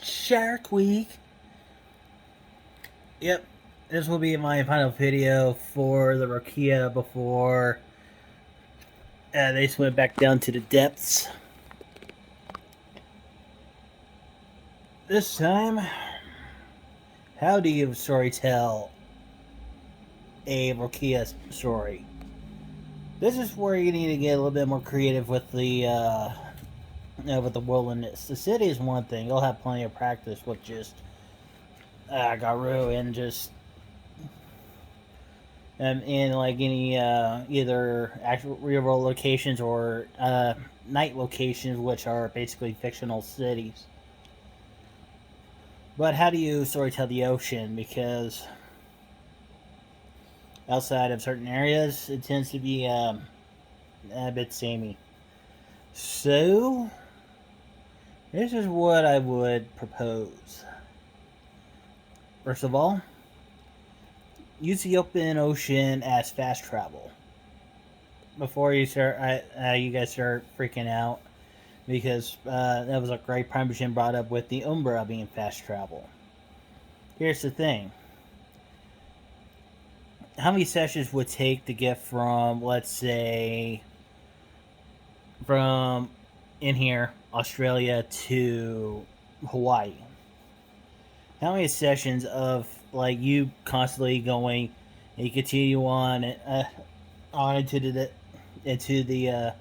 Shark Week. Yep, this will be my final video for the Rokea before they swim back down to the depths. This time, how do you storytell a Rokea story? This is where you need to get a little bit more creative with the wilderness. The city is one thing; you'll have plenty of practice with just Garu and just in like any either actual real world locations or night locations, which are basically fictional cities. But how do you storytell the ocean? Because outside of certain areas, it tends to be a bit samey. So, this is what I would propose. First of all, use the open ocean as fast travel. Before you guys start freaking out, because that was a great Primogen brought up with the Umbra being fast travel. Here's the thing. How many sessions would it take to get from, let's say, from in here, Australia to Hawaii? How many sessions of like you constantly going and you continue on into the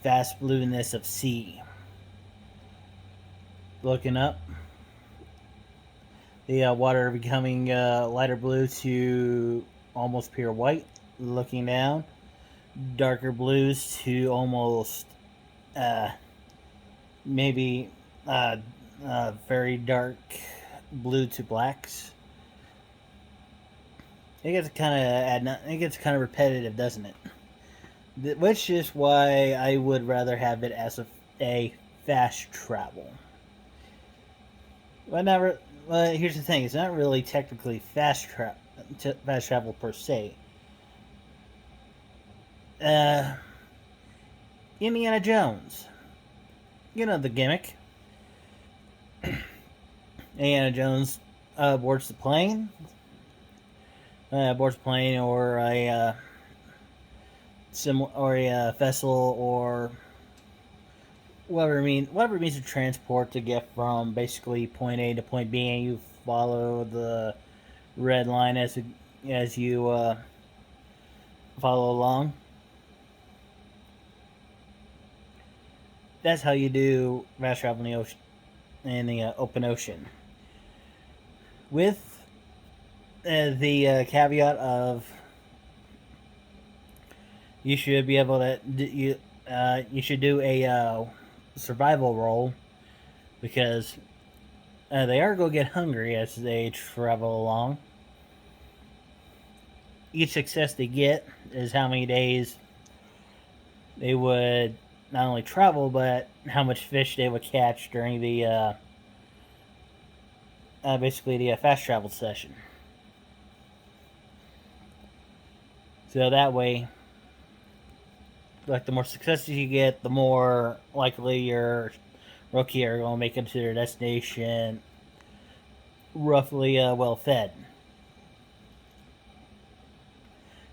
vast blueness of sea, looking up, the water becoming lighter blue to almost pure white, looking down, darker blues to almost uh, maybe very dark blue to blacks. It gets kind of repetitive, doesn't it? Which is why I would rather have it as a fast travel. But never. Here's the thing: it's not really technically fast travel per se. Uh, Indiana Jones. You know the gimmick. Indiana Jones boards the plane, or a vessel, or whatever means of transport to get from basically point A to point B, and you follow the red line as you follow along. That's how you do fast travel in the ocean, in the open ocean, with the caveat of you should be able to you should do a survival roll, because they are going to get hungry as they travel along. Each success they get is how many days they would not only travel, but how much fish they would catch during the basically the fast travel session. So that way, like the more successes you get, the more likely your rookie are going to make it to their destination roughly well fed.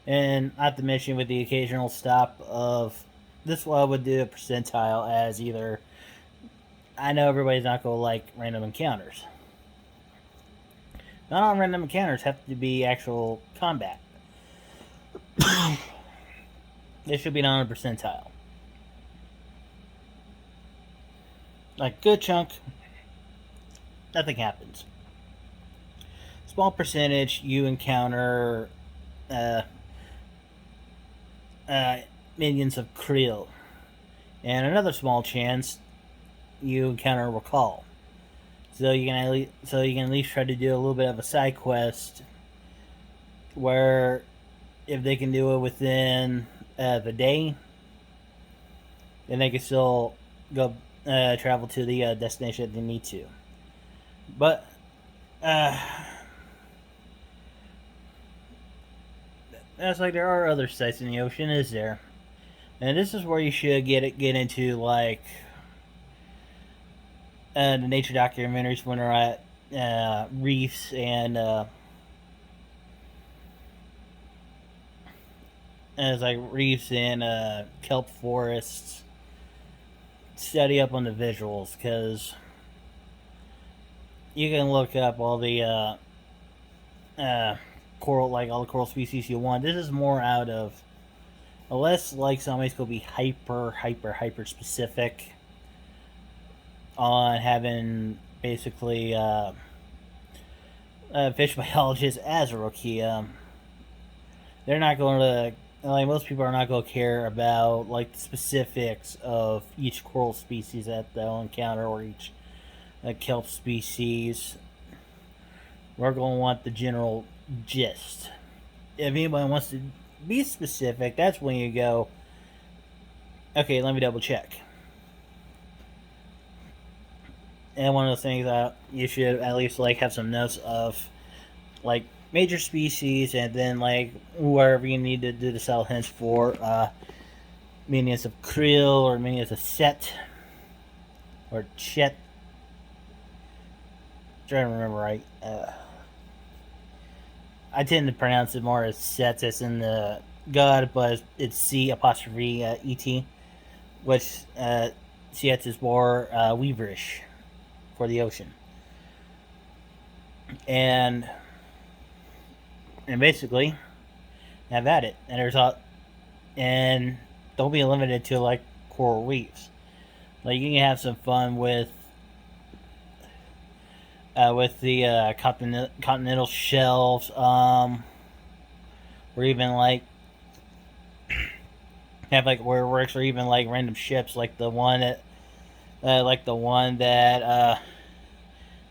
And not to mention with the occasional stop of this, what I would do a percentile as either. I know everybody's not going to like random encounters. Not all random encounters have to be actual combat. They should be on a percentile. Like good chunk, nothing happens. Small percentage you encounter uh, minions of Creel, and another small chance you encounter Recall. So you can at least try to do a little bit of a side quest where if they can do it within the day, then they can still go travel to the destination that they need to. But that's like there are other sites in the ocean, is there? And this is where you should get into like the nature documentaries when they're at reefs and as like reefs and kelp forests. Study up on the visuals because you can look up all the coral, like all the coral species you want. This is more out of, unless like somebody's gonna be hyper specific on having basically fish biologists as a Rokea. They're not going to, like, most people are not going to care about like the specifics of each coral species that they'll encounter or each kelp species. We're going to want the general gist. If anybody wants to be specific, that's when you go, okay, let me double check. And one of those things that you should at least like have some notes of, like major species, and then like wherever you need to do the cell hints for minions of krill or minions of set or chet. Trying to remember right. I tend to pronounce it more as set as in the god, but it's C apostrophe ET, which Set is more weaverish for the ocean. And basically have at it. And there's and don't be limited to like coral reefs. Like you can have some fun with the continental shelves, or even like have like werewolves, or even like random ships, like the one that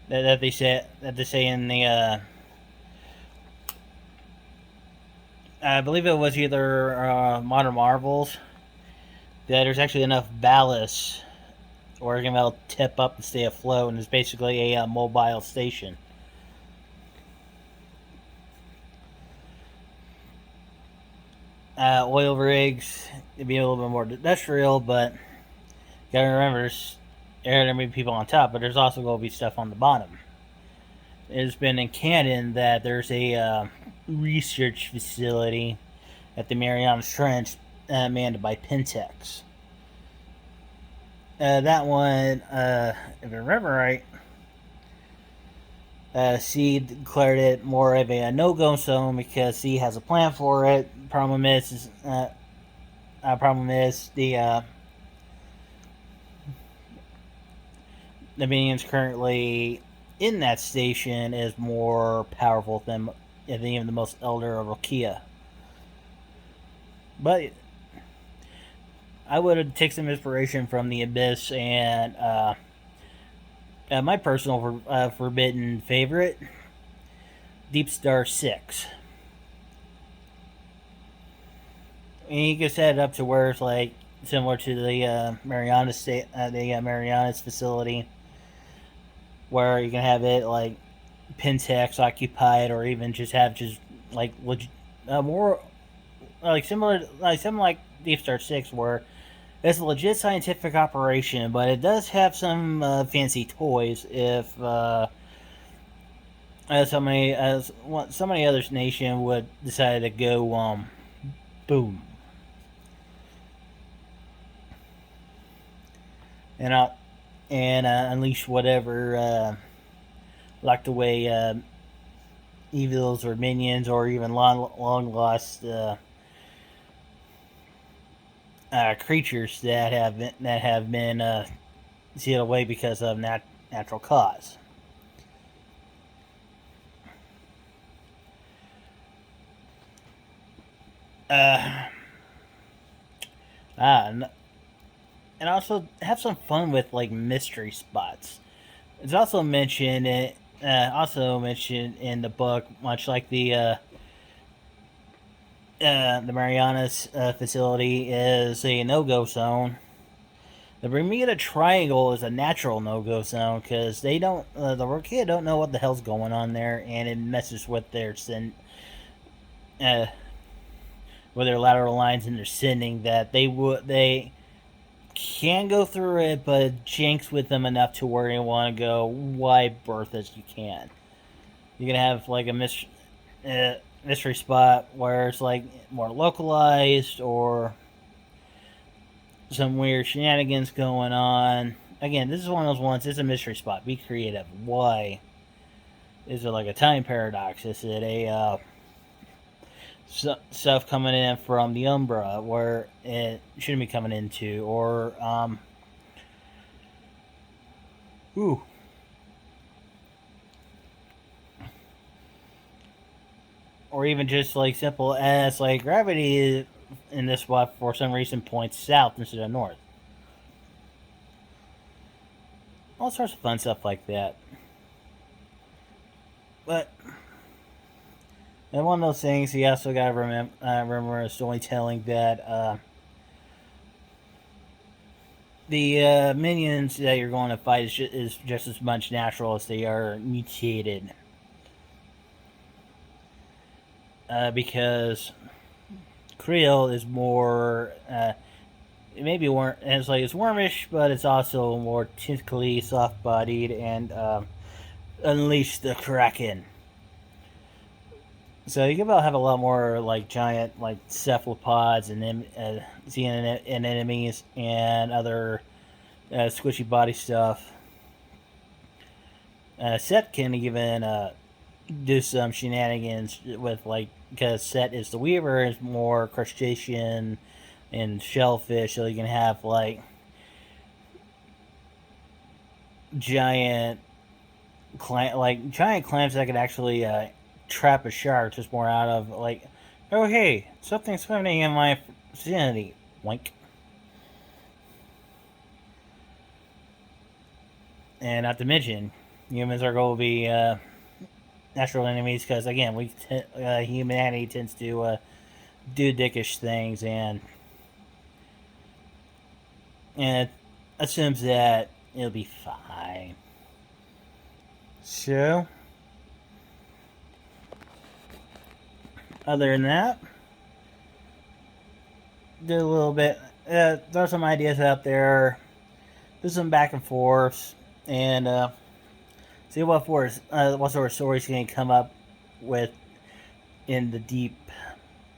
that they say in the I believe it was either Modern Marvels, that there's actually enough ballast or it can well tip up and stay afloat, and it's basically a mobile station. Oil rigs, it'd be a little bit more industrial, but you gotta remember, there may be people on top, but there's also going to be stuff on the bottom. It's been in canon that there's a research facility at the Marianas Trench manned by Pentex. That one, if I remember right, C declared it more of a no-go zone because C has a plan for it. Problem is the minions currently in that station is more powerful than even the most elder of Rokea. But I would take some inspiration from the Abyss and my personal forbidden favorite, Deep Star 6. And you can set it up to where it's like similar to the Marianas facility, where you can have it like Pentex occupied, or even just have like more like similar like something like Deep Star 6, where it's a legit scientific operation, but it does have some fancy toys if somebody other nation would decide to go boom. And unleash whatever locked away evils or minions, or even long lost creatures that have been sealed away because of natural cause. And also have some fun with like mystery spots. It's also mentioned in the book, much like the Marianas facility is a no-go zone. The Bermuda Triangle is a natural no-go zone because they don't the Rokea don't know what the hell's going on there, and it messes with their with their lateral lines and their sending, that they can go through it, but jinx with them enough to where you want to go wide berth as you can. You're gonna have like a mystery spot where it's like more localized or some weird shenanigans going on. Again, this is one of those ones. It's a mystery spot. Be creative. Why is it like a time paradox? Is it a stuff coming in from the Umbra where it shouldn't be coming into, or ooh, or even just like simple as like gravity in this spot for some reason points south instead of north. All sorts of fun stuff like that. But and one of those things you also got to remember storytelling that the minions that you're going to fight is just as much natural as they are mutated. Because Creel is more, maybe it's like it's wormish, but it's also more tentacly, soft-bodied, and unleash the Kraken. So you can about have a lot more like giant like cephalopods and enemies and other squishy body stuff. Set can even do some shenanigans with like because Set is the Weaver is more crustacean and shellfish, so you can have like giant giant clams that could actually trap a shark just more out of like, oh hey, something's swimming in my vicinity. Wink. And not to mention, humans are going to be natural enemies because again, humanity tends to do dickish things and it assumes that it'll be fine. So, other than that, do a little bit. Throw some ideas out there. Do some back and forths, and see what sort of stories you can come up with in the deep